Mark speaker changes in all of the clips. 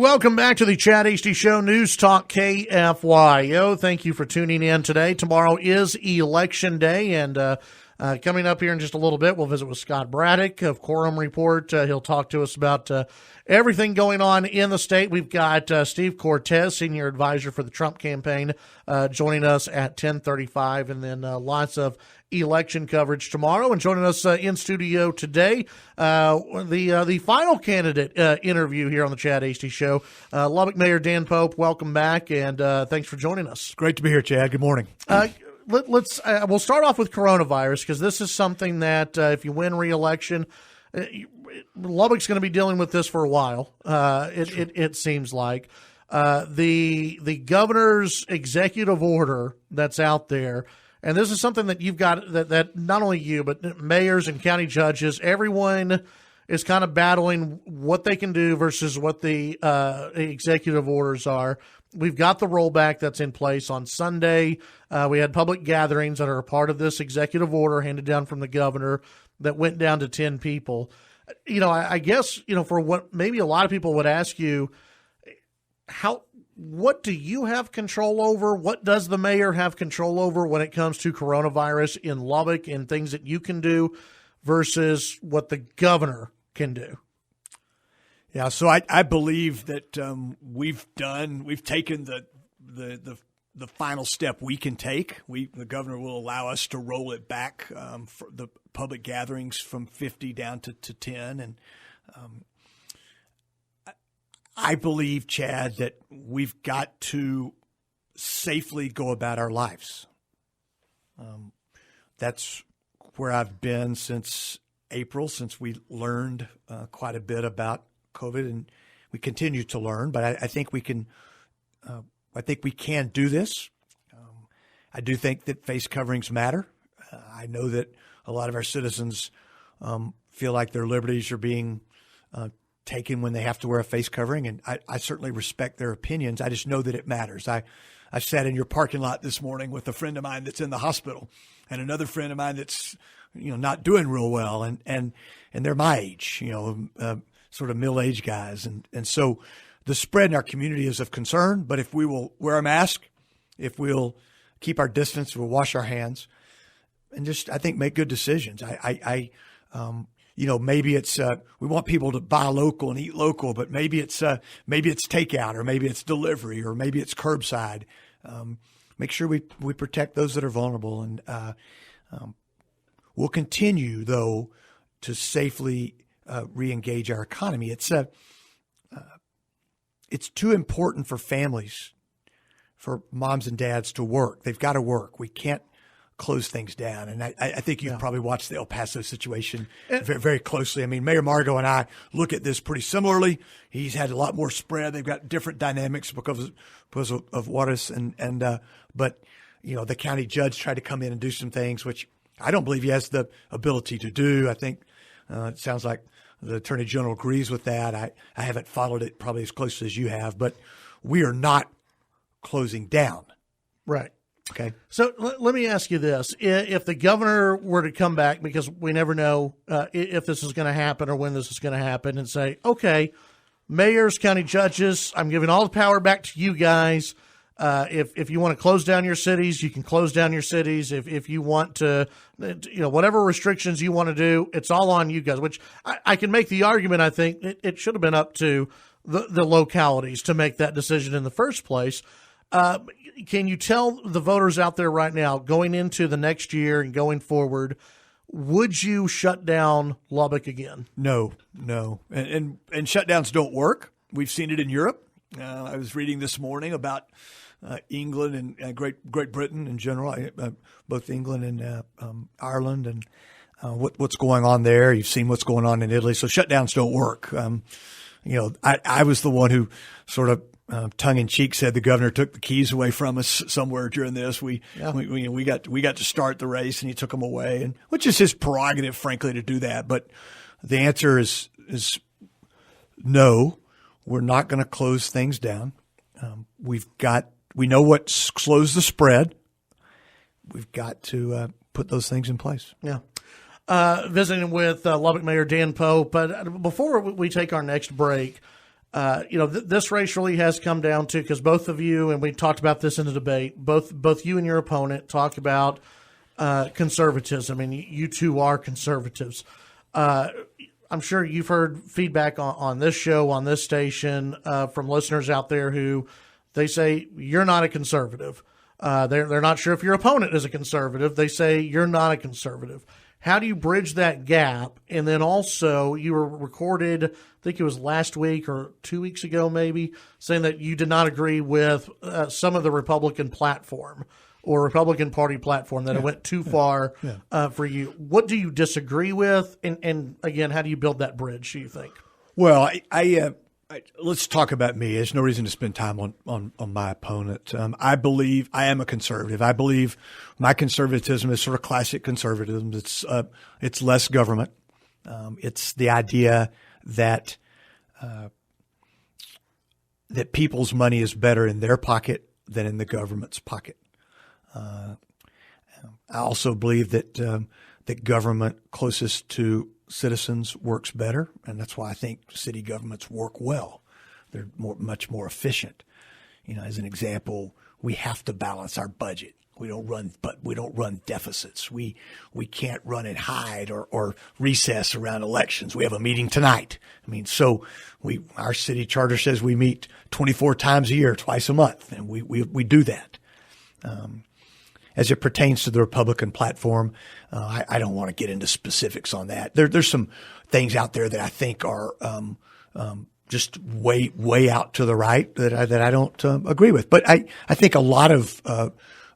Speaker 1: Welcome back to the Chad Hasty Show, News Talk KFYO. Thank you for tuning in today. Tomorrow is Election Day, and coming up here in just a little bit, we'll visit with Scott Braddock of Quorum Report. He'll talk to us about everything going on in the state. We've got Steve Cortez, senior advisor for the Trump campaign, joining us at 10:35, and then lots of election coverage tomorrow. And joining us in studio today, the final candidate interview here on the Chad Hasty Show, Lubbock Mayor Dan Pope. Welcome back, and thanks for joining us.
Speaker 2: Great to be here, Chad. Good morning.
Speaker 1: We'll start off with coronavirus, because this is something that if you win re-election, Lubbock's going to be dealing with this for a while. It seems like the governor's executive order that's out there, and this is something that you've got that not only you but mayors and county judges, everyone is kind of battling what they can do versus what the executive orders are. We've got the rollback that's in place on Sunday. We had public gatherings that are a part of this executive order handed down from the governor that went down to 10 people. I guess, for what maybe a lot of people would ask you, what do you have control over? What does the mayor have control over when it comes to coronavirus in Lubbock and things that you can do versus what the governor can do?
Speaker 2: Yeah, so I believe that we've taken the final step we can take. The governor will allow us to roll it back for the public gatherings from 50 down to 10. And I believe, Chad, that we've got to safely go about our lives. That's where I've been since April, since we learned quite a bit about COVID, and we continue to learn. But I think we can. I think we can do this. I do think that face coverings matter. I know that a lot of our citizens feel like their liberties are being taken when they have to wear a face covering, and I certainly respect their opinions. I just know that it matters. I sat in your parking lot this morning with a friend of mine that's in the hospital and another friend of mine that's not doing real well, and they're my age, sort of middle-aged guys, and so the spread in our community is of concern. But if we will wear a mask, if we'll keep our distance, we'll wash our hands, and just, I think, make good decisions. Maybe it's we want people to buy local and eat local, but maybe it's takeout, or maybe it's delivery, or maybe it's curbside. Make sure we protect those that are vulnerable, and we'll continue though to safely re-engage our economy. It's too important for families, for moms and dads to work. They've got to work. We can't close things down. And I think you've probably watched the El Paso situation very, very closely. I mean, Mayor Margo and I look at this pretty similarly. He's had a lot more spread. They've got different dynamics because of Juarez. But the county judge tried to come in and do some things, which I don't believe he has the ability to do. I think it sounds like the Attorney General agrees with that. I haven't followed it probably as closely as you have, but we are not closing down.
Speaker 1: Right.
Speaker 2: Okay.
Speaker 1: So let me ask you this. If the governor were to come back, because we never know if this is going to happen or when this is going to happen, and say, okay, mayors, county judges, I'm giving all the power back to you guys. If you want to close down your cities, you can close down your cities. If you want to, whatever restrictions you want to do, it's all on you guys, which I can make the argument. I think it should have been up to the localities to make that decision in the first place. Can you tell the voters out there right now, going into the next year and going forward, would you shut down Lubbock again?
Speaker 2: No. And shutdowns don't work. We've seen it in Europe. I was reading this morning about England and Great Britain in general, both England and Ireland, and what's going on there. You've seen what's going on in Italy. So shutdowns don't work. I was the one who sort of tongue in cheek said the governor took the keys away from us somewhere during this. We got to start the race, and he took them away, and which is his prerogative, frankly, to do that. But the answer is no. We're not going to close things down. We know what slows the spread. We've got to put those things in place.
Speaker 1: Yeah. Visiting with Lubbock Mayor Dan Pope. But before we take our next break, This race really has come down to, because both of you, and we talked about this in the debate, both you and your opponent talk about conservatism, and you two are conservatives. I'm sure you've heard feedback on this show, on this station, from listeners out there who they say you're not a conservative. They're not sure if your opponent is a conservative. They say you're not a conservative. How do you bridge that gap? And then also, you were recorded, I think it was last week or 2 weeks ago maybe, saying that you did not agree with some of the Republican platform or Republican Party platform, that it went too far for you. What do you disagree with? And again, how do you build that bridge, do you think?
Speaker 2: Well, let's talk about me. There's no reason to spend time on my opponent. I believe I am a conservative. I believe my conservatism is sort of classic conservatism. It's less government. It's the idea that people's money is better in their pocket than in the government's pocket. I also believe that government closest to citizens works better, and that's why I think city governments work well. They're much more efficient. As an example, we have to balance our budget. We don't run deficits. We can't run and hide or recess around elections. We have a meeting tonight. Our city charter says we meet 24 times a year, twice a month, and we do that. As it pertains to the Republican platform, I don't want to get into specifics on that. There's some things out there that I think are just way out to the right that I don't agree with. But I think a lot of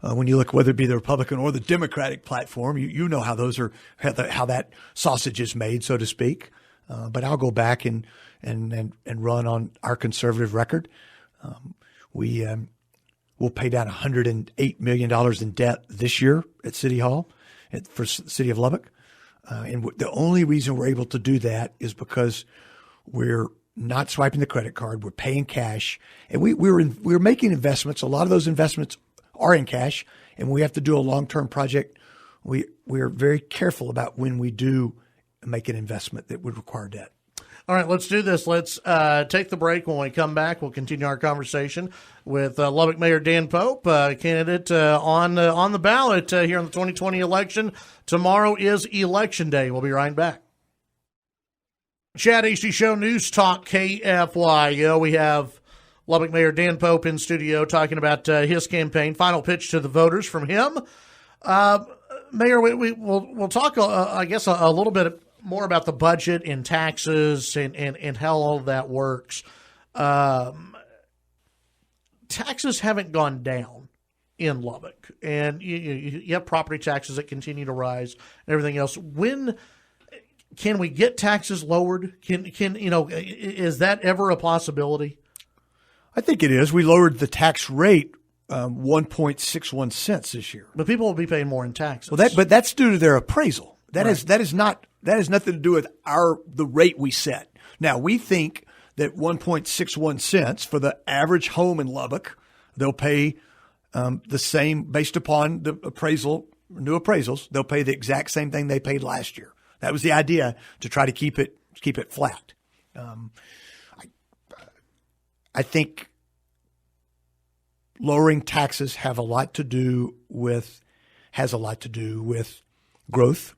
Speaker 2: when you look, whether it be the Republican or the Democratic platform, you know how those are, how that sausage is made, so to speak. But I'll go back and run on our conservative record. We'll pay down $108 million in debt this year at City Hall for the city of Lubbock. And the only reason we're able to do that is because we're not swiping the credit card. We're paying cash, and we're making investments. A lot of those investments are in cash, and when we have to do a long-term project, we're very careful about when we do make an investment that would require debt.
Speaker 1: All right, let's do this. Let's take the break. When we come back, we'll continue our conversation with Lubbock Mayor Dan Pope, candidate on the ballot here in the 2020 election. Tomorrow is Election Day. We'll be right back. Chad Hasty Show, News Talk, KFYO. We have Lubbock Mayor Dan Pope in studio talking about his campaign. Final pitch to the voters from him. Mayor, we'll talk, I guess, a little bit more about the budget and taxes and how all of that works. Taxes haven't gone down in Lubbock, and you have property taxes that continue to rise and everything else. When can we get taxes lowered? Is that ever a possibility?
Speaker 2: I think it is. We lowered the tax rate 1.61 cents this year.
Speaker 1: But people will be paying more in taxes.
Speaker 2: Well, but that's due to their appraisal. That
Speaker 1: Right.
Speaker 2: has nothing to do with the rate we set. Now, we think that 1.61 cents for the average home in Lubbock, they'll pay the same based upon the new appraisals. They'll pay the exact same thing they paid last year. That was the idea, to try to keep it flat. I think lowering taxes has a lot to do with growth.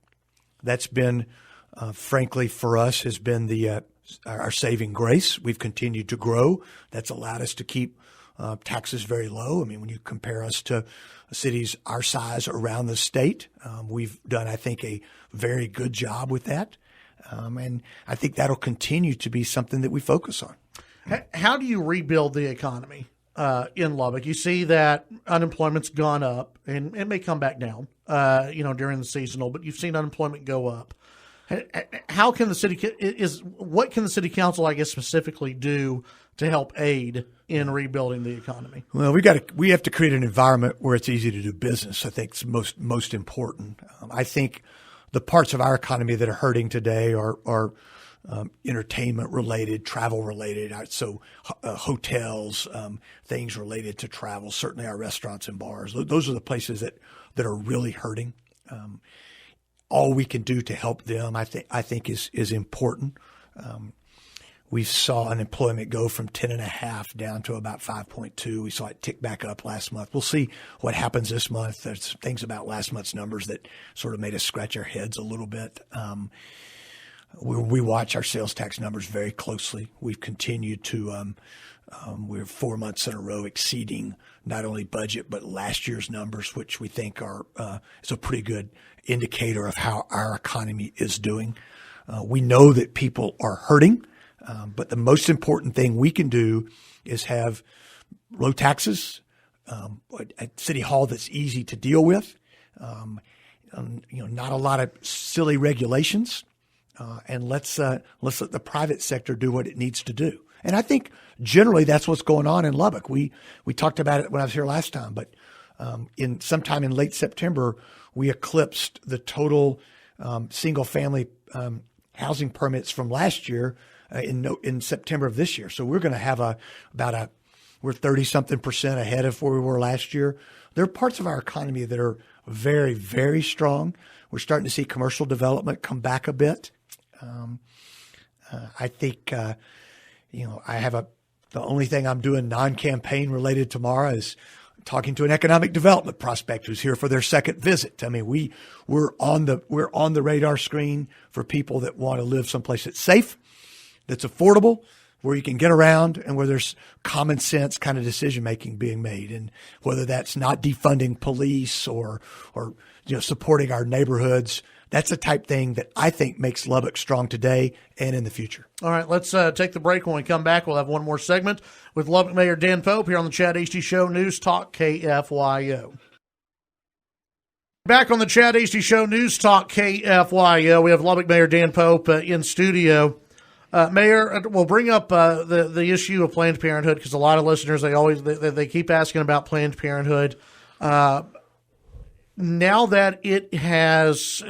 Speaker 2: That's been, frankly, for us, has been our saving grace. We've continued to grow. That's allowed us to keep taxes very low. When you compare us to cities our size around the state, we've done, I think, a very good job with that. And I think that'll continue to be something that we focus on.
Speaker 1: How do you rebuild the economy in Lubbock? You see that unemployment's gone up, and it may come back down, during the seasonal, but you've seen unemployment go up. How can what can the city council, I guess, specifically do to help aid in rebuilding the economy?
Speaker 2: Well, we have to create an environment where it's easy to do business. I think it's most important. I think the parts of our economy that are hurting today are entertainment related, travel related. So hotels, things related to travel, certainly our restaurants and bars. Those are the places that are really hurting. All we can do to help them, I think is important. we saw unemployment go from 10.5 down to about 5.2. We saw it tick back up last month. We'll see what happens this month. There's things about last month's numbers that sort of made us scratch our heads a little bit. We watch our sales tax numbers very closely. We've continued to we're 4 months in a row exceeding not only budget but last year's numbers, which we think are is a pretty good indicator of how our economy is doing. We know that people are hurting, but the most important thing we can do is have low taxes, a city hall that's easy to deal with, not a lot of silly regulations, and let's let the private sector do what it needs to do. And I think generally that's what's going on in Lubbock. We talked about it when I was here last time, but sometime in late September, we eclipsed the total single family housing permits from last year in September of this year. So we're going to have we're 30-something% ahead of where we were last year. There are parts of our economy that are very, very strong. We're starting to see commercial development come back a bit. I think, the only thing I'm doing non-campaign related tomorrow is talking to an economic development prospect who's here for their second visit. I mean, we're on the radar screen for people that want to live someplace that's safe, that's affordable, where you can get around, and where there's common sense kind of decision making being made. And whether that's not defunding police or supporting our neighborhoods, that's the type thing that I think makes Lubbock strong today and in the future. All
Speaker 1: right, let's take the break. When we come back, we'll have one more segment with Lubbock Mayor Dan Pope here on the Chad Hasty Show, News Talk KFYO. Back on the Chad Hasty Show, News Talk KFYO, we have Lubbock Mayor Dan Pope in studio. Mayor, we'll bring up the issue of Planned Parenthood because a lot of listeners, they keep asking about Planned Parenthood. Now that it has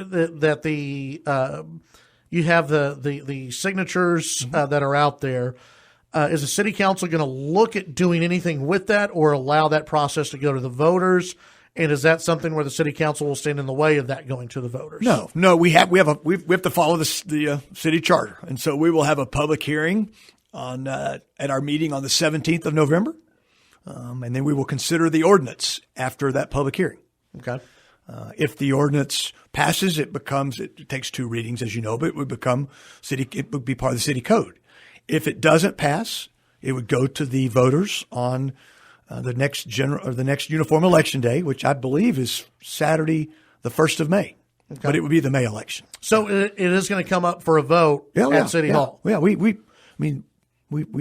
Speaker 1: you have the signatures that are out there, is the city council going to look at doing anything with that or allow that process to go to the voters? And is that something where the city council will stand in the way of that going to the voters?
Speaker 2: No, we have to follow the city charter, and so we will have a public hearing at our meeting on the 17th of November, and then we will consider the ordinance after that public hearing.
Speaker 1: Okay.
Speaker 2: If the ordinance passes, it takes 2 readings, as you know, but it would be part of the city code. If it doesn't pass, it would go to the voters on the next uniform election day, which I believe is Saturday, the 1st of May. Okay. But it would be the May election.
Speaker 1: So it is going to come up for a vote at City Hall.
Speaker 2: Yeah, we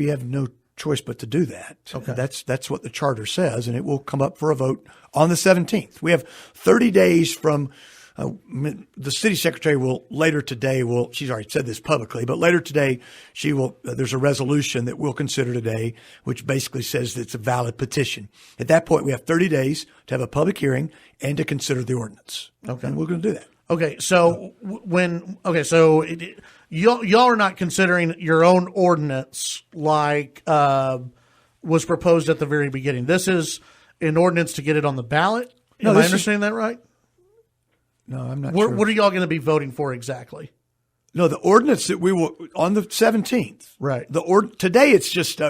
Speaker 2: have no choice but to do that.
Speaker 1: Okay.
Speaker 2: That's what the charter says, and it will come up for a vote on the 17th. We have 30 days from the city secretary will later today she's already said this publicly, but later today there's a resolution that we'll consider today, which basically says that it's a valid petition. At that point, we have 30 days to have a public hearing and to consider the ordinance.
Speaker 1: Okay.
Speaker 2: And we're going to do that.
Speaker 1: Okay. So y'all are not considering your own ordinance like was proposed at the very beginning. This is an ordinance to get it on the ballot. Am I understanding that right?
Speaker 2: No, I'm not sure.
Speaker 1: What are y'all going to be voting for exactly?
Speaker 2: No, the ordinance that we will on the 17th.
Speaker 1: Right.
Speaker 2: Today it's just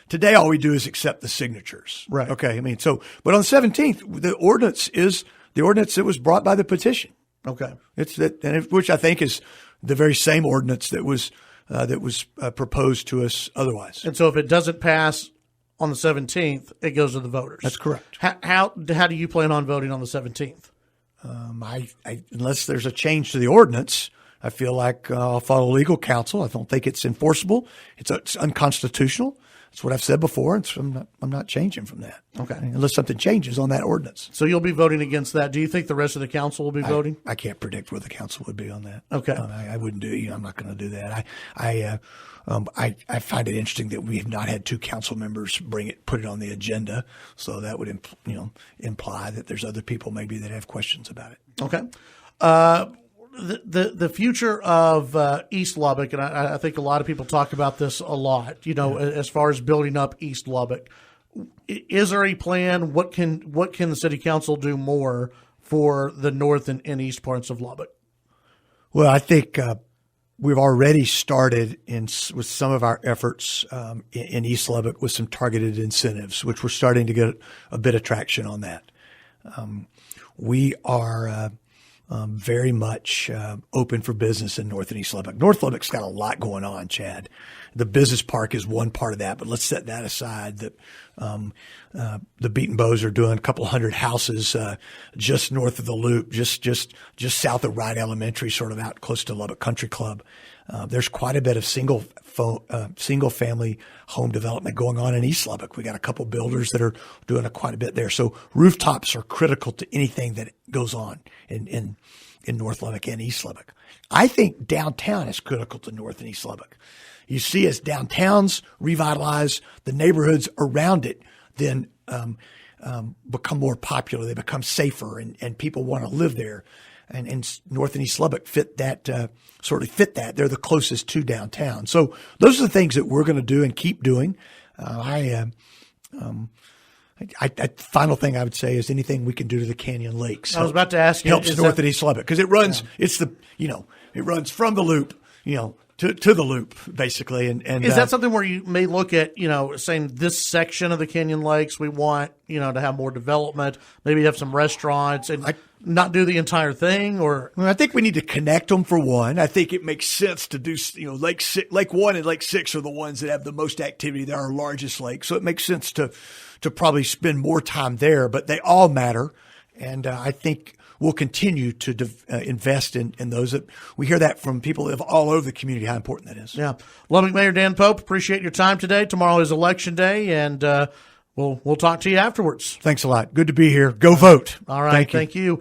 Speaker 2: today all we do is accept the signatures.
Speaker 1: Right.
Speaker 2: Okay. But on the 17th, the ordinance is the ordinance that was brought by the petition.
Speaker 1: Okay.
Speaker 2: Which I think is the very same ordinance that was proposed to us otherwise.
Speaker 1: And so if it doesn't pass on the 17th, it goes to the voters.
Speaker 2: That's correct.
Speaker 1: How do you plan on voting on the 17th?
Speaker 2: Unless there's a change to the ordinance, I feel like I'll follow legal counsel. I don't think it's enforceable. It's unconstitutional. That's what I've said before, and so I'm not changing from that.
Speaker 1: Okay.
Speaker 2: Unless something changes on that ordinance.
Speaker 1: So you'll be voting against that. Do you think the rest of the council will be voting?
Speaker 2: I can't predict where the council would be on that.
Speaker 1: Okay.
Speaker 2: I wouldn't do. I'm not going to do that. I find it interesting that we have not had 2 council members put it on the agenda. So that would imply that there's other people maybe that have questions about it.
Speaker 1: Okay. The future of East Lubbock, and I think a lot of people talk about this a lot, as far as building up East Lubbock. Is there a plan? What can the city council do more for the north and east parts of Lubbock?
Speaker 2: Well, I think we've already started with some of our efforts in East Lubbock with some targeted incentives, which we're starting to get a bit of traction on that. We are very much open for business in North and East Lubbock. North Lubbock's got a lot going on, Chad. The business park is one part of that, but let's set that aside. The Beaten Bows are doing a couple hundred houses just north of the Loop, just south of Wright Elementary, sort of out close to Lubbock Country Club. There's quite a bit of single family home development going on in East Lubbock. We got a couple builders that are doing quite a bit there. So rooftops are critical to anything that goes on in North Lubbock and East Lubbock. I think downtown is critical to North and East Lubbock. You see, as downtowns revitalize, the neighborhoods around it then become more popular. They become safer, and people want to live there. And North and East Lubbock fit that. They're the closest to downtown. So those are the things that we're going to do and keep doing. Final thing I would say is anything we can do to the Canyon Lakes.
Speaker 1: I was about to ask you,
Speaker 2: helps North and East Lubbock because it runs. Yeah. It runs from the Loop, to the Loop basically. And
Speaker 1: is that something where you may look at, saying this section of the Canyon Lakes we want, to have more development, maybe have some restaurants and not do the entire thing? Or
Speaker 2: I think we need to connect them for one. I think it makes sense to do, Lake 1 and Lake 6 are the ones that have the most activity. They're our largest lake. So it makes sense to probably spend more time there, but they all matter. And I think we'll continue to invest in those. We hear that from people all over the community, how important that is.
Speaker 1: Yeah. Lubbock Mayor Dan Pope, appreciate your time today. Tomorrow is Election Day, and we'll talk to you afterwards.
Speaker 2: Thanks a lot. Good to be here. Go vote.
Speaker 1: All right. Thank you.